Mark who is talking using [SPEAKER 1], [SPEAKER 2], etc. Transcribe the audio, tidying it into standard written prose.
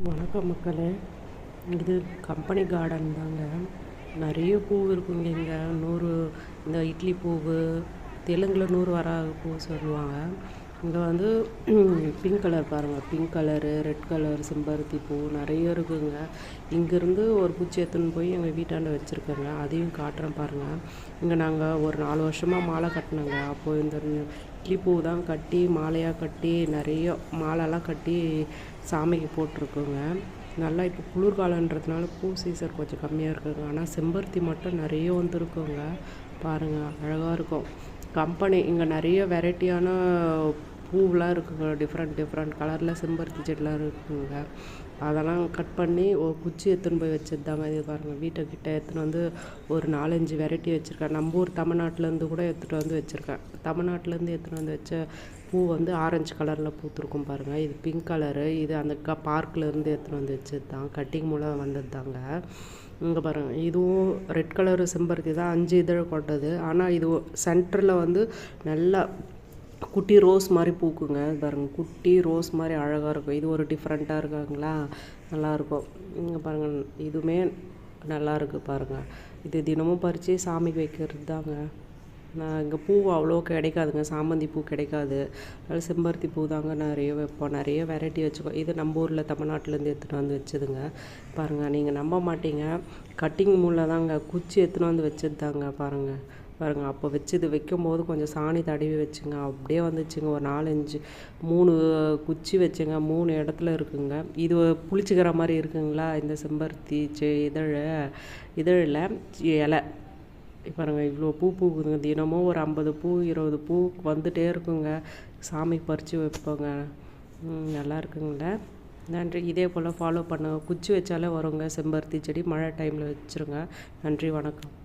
[SPEAKER 1] வணக்கம் மக்களே. இது கம்பெனி கார்டன் தாங்க. நிறைய பூ இருக்குங்க இங்கே. இந்த இட்லி பூவு, தெலுங்கில் 100 வராக பூ சொல்லுவாங்க. இங்கே வந்து பிங்க் கலர் பாருங்கள், பிங்க் கலரு, ரெட் கலர் செம்பருத்தி பூ நிறைய இருக்குங்க. இங்கேருந்து ஒரு குச்சி எடுத்துன்னு போய் எங்கள் வீட்டாண்ட வச்சுருக்கேங்க, அதையும் காட்டுறேன் பாருங்கள். இங்கே நாங்கள் ஒரு 4 வருஷமாக மாலை கட்டினோங்க. அப்போது இந்த இட்லி பூ தான் கட்டி மாலையாக கட்டி நிறைய மாலைலாம் கட்டி சாமிக்கு போட்டிருக்குங்க. நல்லா இப்போ குளிர்காலன்றதுனால பூ சீசன் கொஞ்சம் கம்மியாக இருக்குங்க. ஆனால் செம்பருத்தி மட்டும் நிறைய வந்துருக்குங்க. பாருங்கள், அழகாக இருக்கும். கம்பெனி இங்கே நிறைய வெரைட்டியான பூவெலாம் இருக்குங்க. டிஃப்ரெண்ட் கலரில் செம்பருத்தி செடிலாம் இருக்குங்க. அதெல்லாம் கட் பண்ணி ஒரு குச்சி எடுத்துன்னு போய் வச்சது தாங்க. இது பாருங்கள், வீட்டுக்கிட்ட எடுத்துன்னு வந்து ஒரு 4-5 வெரைட்டி வச்சுருக்கேன். நம்ம ஊர் தமிழ்நாட்டிலேருந்து கூட எடுத்துகிட்டு வந்து வச்சுருக்கேன். தமிழ்நாட்டிலேருந்து எடுத்துகிட்டு வந்து வச்ச பூ வந்து ஆரஞ்சு கலரில் பூத்துருக்கும் பாருங்கள். இது பிங்க் கலரு. இது அந்த பார்க்லேருந்து எடுத்துகிட்டு வந்து வச்சது தான், கட்டிங் மூலம் வந்தது தாங்க. இங்கே பாருங்கள், இதுவும் ரெட் கலரு செம்பருத்தி தான், 5 இதழ் கொண்டது. ஆனால் இது சென்டரில் வந்து நல்லா குட்டி ரோஸ் மாதிரி பூக்குங்க. பாருங்கள், குட்டி ரோஸ் மாதிரி அழகாக இருக்கும். இது ஒரு டிஃப்ரெண்ட்டாக இருக்காங்களா, நல்லாயிருக்கும். இங்கே பாருங்கள், இதுவுமே நல்லா இருக்குது பாருங்கள். இது தினமும் பறித்து சாமிக்கு வைக்கிறது தாங்க. நான் இங்கே பூ அவ்வளோ கிடைக்காதுங்க, சாமந்தி பூ கிடைக்காது. அதனால் செம்பருத்தி பூ தாங்க நிறைய வைப்போம். நிறைய வெரைட்டி வச்சுக்கோ. இது நம்ம ஊரில் தமிழ்நாட்டிலேருந்து எடுத்துகிட்டு வந்து வச்சதுங்க. பாருங்கள், நீங்கள் நம்ப மாட்டீங்க, கட்டிங் மூலம் தாங்க, குச்சி எடுத்துகிட்டு வந்து வச்சது தாங்க. பாருங்கள், அப்போ வச்சது வைக்கும்போது கொஞ்சம் சாணி தடவி வச்சுங்க, அப்படியே வந்துச்சுங்க. ஒரு 3 குச்சி வச்சுங்க, 3 இடத்துல இருக்குங்க. இது புளிச்சிக்கிற மாதிரி இருக்குங்களா இந்த செம்பருத்தி இதழில் இலை பாருங்கள். இவ்வளோ பூ பூக்குதுங்க. தினமும் ஒரு 50 பூ 20 பூ வந்துகிட்டே இருக்குங்க. சாமிக்கு பறித்து வைப்போங்க. நல்லா இருக்குங்கள. நன்றி. இதே போல் ஃபாலோ பண்ணுங்கள். குச்சி வச்சாலே வருங்க செம்பருத்தி செடி. மழை டைமில் வச்சுருங்க. நன்றி, வணக்கம்.